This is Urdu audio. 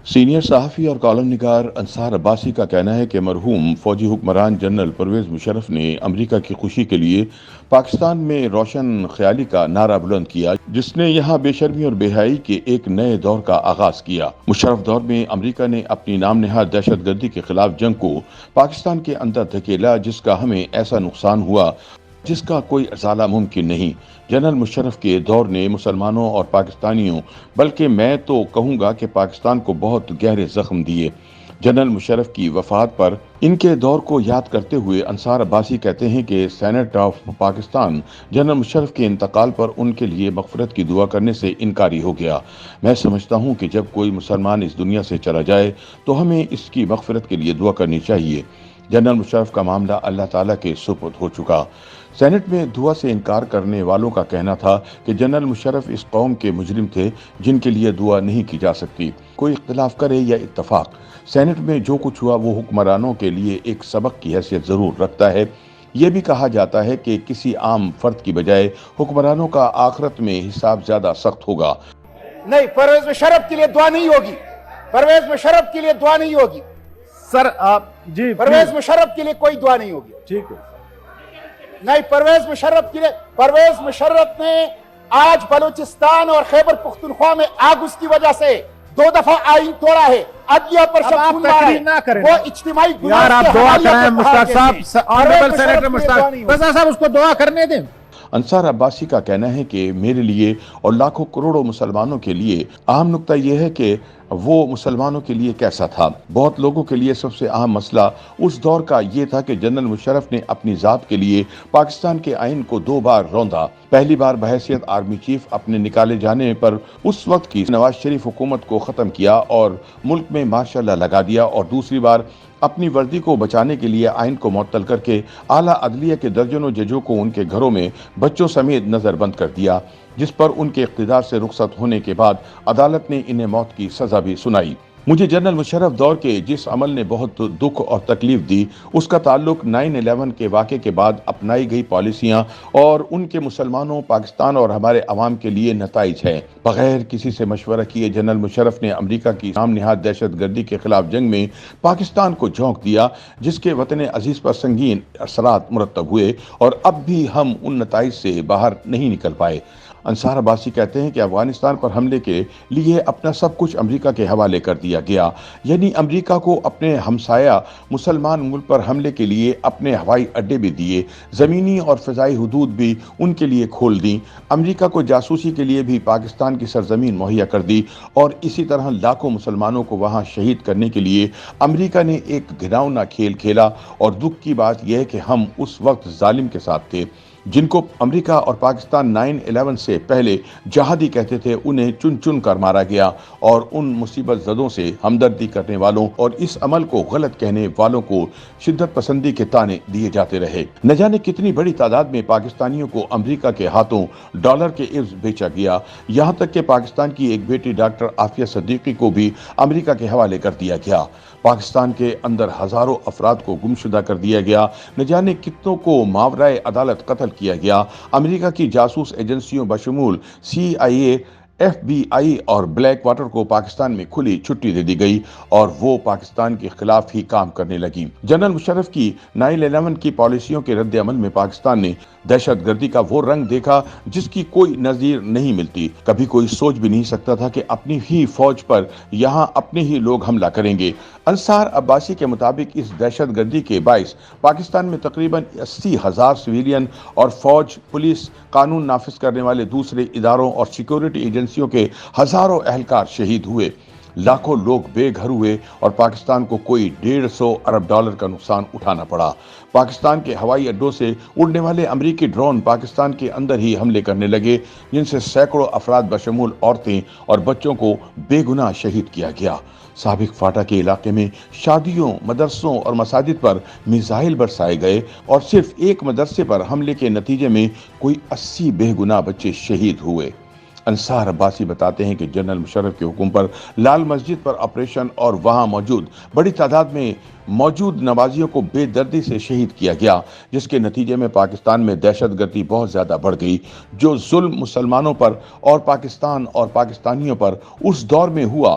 سینئر صحافی اور کالم نگار انصار عباسی کا کہنا ہے کہ مرحوم فوجی حکمران جنرل پرویز مشرف نے امریکہ کی خوشی کے لیے پاکستان میں روشن خیالی کا نعرہ بلند کیا، جس نے یہاں بے شرمی اور بے حیائی کے ایک نئے دور کا آغاز کیا۔ مشرف دور میں امریکہ نے اپنی نام نہاد دہشت گردی کے خلاف جنگ کو پاکستان کے اندر دھکیلا، جس کا ہمیں ایسا نقصان ہوا جس کا کوئی ازالہ ممکن نہیں۔ جنرل مشرف کے دور نے مسلمانوں اور پاکستانیوں، بلکہ میں تو کہوں گا کہ پاکستان کو بہت گہرے زخم دیے۔ جنرل مشرف کی وفات پر ان کے دور کو یاد کرتے ہوئے انصار عباسی کہتے ہیں کہ senate of Pakistan general Musharraf کے انتقال پر ان کے لیے مغفرت کی دعا کرنے سے انکاری ہو گیا۔ میں سمجھتا ہوں کہ جب کوئی مسلمان اس دنیا سے چلا جائے تو ہمیں اس کی مغفرت کے لیے دعا کرنی چاہیے۔ جنرل مشرف کا معاملہ اللہ تعالیٰ کے سپرد ہو چکا۔ سینٹ میں دعا سے انکار کرنے والوں کا کہنا تھا کہ جنرل مشرف اس قوم کے مجرم تھے جن کے لیے دعا نہیں کی جا سکتی۔ کوئی اختلاف کرے یا اتفاق، سینٹ میں جو کچھ ہوا وہ حکمرانوں کے لیے ایک سبق کی حیثیت ضرور رکھتا ہے۔ یہ بھی کہا جاتا ہے کہ کسی عام فرد کی بجائے حکمرانوں کا آخرت میں حساب زیادہ سخت ہوگا۔ نہیں، پرویز مشرف کے لیے دعا نہیں ہوگی، پرویز مشرف کے لیے دعا نہیں ہوگی سر آپ جی پرویز مشرف کے لیے کوئی دعا نہیں ہوگی۔ ٹھیک ہے نہیں، پرویز مشرف کے لیے، پرویز مشرف نے آج بلوچستان اور خیبر پختونخوا میں آگ اس کی وجہ سے 2 دفعہ آئین توڑا ہے، عدلیہ پر آپ تقریر نہ کریں، وہ اجتماعی یار آپ دعا کریں مشتاق صاحب، آنریبل سینیٹر سینیٹر مشتاق رضا صاحب اس کو دعا کرنے دیں۔ انصار عباسی کا کہنا ہے کہ میرے لیے اور لاکھوں کروڑوں مسلمانوں کے لیے اہم نقطہ یہ ہے کہ وہ مسلمانوں کے لیے کیسا تھا۔ بہت لوگوں کے لیے سب سے اہم مسئلہ اس دور کا یہ تھا کہ جنرل مشرف نے اپنی ذات کے لیے پاکستان کے آئین کو 2 بار روندا۔ پہلی بار بحیثیت آرمی چیف اپنے نکالے جانے پر اس وقت کی نواز شریف حکومت کو ختم کیا اور ملک میں ماشاء اللہ لگا دیا، اور دوسری بار اپنی وردی کو بچانے کے لیے آئین کو معطل کر کے اعلیٰ عدلیہ کے درجنوں ججوں کو ان کے گھروں میں بچوں سمیت نظر بند کر دیا، جس پر ان کے اقتدار سے رخصت ہونے کے بعد عدالت نے انہیں موت کی سزا بھی سنائی۔ مجھے جنرل مشرف دور کے جس عمل نے بہت دکھ اور تکلیف دی، اس کا تعلق 9/11 کے واقعے کے بعد اپنائی گئی پالیسیاں اور ان کے مسلمانوں، پاکستان اور ہمارے عوام کے لیے نتائج ہے۔ بغیر کسی سے مشورہ کیے جنرل مشرف نے امریکہ کی نام نہاد دہشت گردی کے خلاف جنگ میں پاکستان کو جھونک دیا، جس کے وطن عزیز پر سنگین اثرات مرتب ہوئے اور اب بھی ہم ان نتائج سے باہر نہیں نکل پائے۔ انصار عباسی کہتے ہیں کہ افغانستان پر حملے کے لیے اپنا سب کچھ امریکہ کے حوالے کر دیا گیا، یعنی امریکہ کو اپنے ہمسایہ مسلمان ملک پر حملے کے لیے اپنے ہوائی اڈے بھی دیے، زمینی اور فضائی حدود بھی ان کے لیے کھول دیں، امریکہ کو جاسوسی کے لیے بھی پاکستان کی سرزمین مہیا کر دی، اور اسی طرح لاکھوں مسلمانوں کو وہاں شہید کرنے کے لیے امریکہ نے ایک گھناؤنا کھیل کھیلا۔ اور دکھ کی بات یہ ہے کہ ہم اس وقت ظالم کے ساتھ تھے۔ جن کو امریکہ اور پاکستان 9/11 سے پہلے جہادی کہتے تھے، انہیں چن چن کر مارا گیا، اور ان مصیبت زدوں سے ہمدردی کرنے والوں اور اس عمل کو غلط کہنے والوں کو شدت پسندی کے طعنے دیے جاتے رہے۔ نہ جانے کتنی بڑی تعداد میں پاکستانیوں کو امریکہ کے ہاتھوں ڈالر کے عوض بیچا گیا، یہاں تک کہ پاکستان کی ایک بیٹی ڈاکٹر عافیہ صدیقی کو بھی امریکہ کے حوالے کر دیا گیا۔ پاکستان کے اندر ہزاروں افراد کو گمشدہ کر دیا گیا، نہ جانے کتنوں کو ماورائے عدالت قتل کیا گیا۔ امریکہ کی جاسوس ایجنسیوں بشمول CIA، FBI اور بلیک واٹر کو پاکستان میں کھلی چھٹی دے دی گئی، اور وہ پاکستان کے خلاف ہی کام کرنے لگی۔ جنرل مشرف کی 9/11 کی پالیسیوں کے رد عمل میں پاکستان نے دہشت گردی کا وہ رنگ دیکھا جس کی کوئی نظیر نہیں ملتی۔ کبھی کوئی سوچ بھی نہیں سکتا تھا کہ اپنی ہی فوج پر یہاں اپنے ہی لوگ حملہ کریں گے۔ انصار عباسی کے مطابق اس دہشت گردی کے باعث پاکستان میں تقریباً 80,000 سویلین اور فوج، پولیس، قانون نافذ کرنے والے دوسرے اداروں اور سیکورٹی ایجنسیوں کے ہزاروں اہلکار شہید ہوئے، لاکھوں لوگ بے گھر ہوئے، اور پاکستان کو کوئی 150 ارب ڈالر کا نقصان اٹھانا پڑا۔ پاکستان کے ہوائی اڈوں سے اڑنے والے امریکی ڈرون پاکستان کے اندر ہی حملے کرنے لگے، جن سے سینکڑوں افراد بشمول عورتیں اور بچوں کو بے گناہ شہید کیا گیا۔ سابق فاٹا کے علاقے میں شادیوں، مدرسوں اور مساجد پر میزائل برسائے گئے، اور صرف ایک مدرسے پر حملے کے نتیجے میں کوئی 80 بے گناہ بچے شہید ہوئے۔ انصار عباسی بتاتے ہیں کہ جنرل مشرف کے حکم پر لال مسجد پر آپریشن اور وہاں موجود بڑی تعداد میں موجود نمازیوں کو بے دردی سے شہید کیا گیا، جس کے نتیجے میں پاکستان میں دہشت گردی بہت زیادہ بڑھ گئی۔ جو ظلم مسلمانوں پر اور پاکستان اور پاکستانیوں پر اس دور میں ہوا،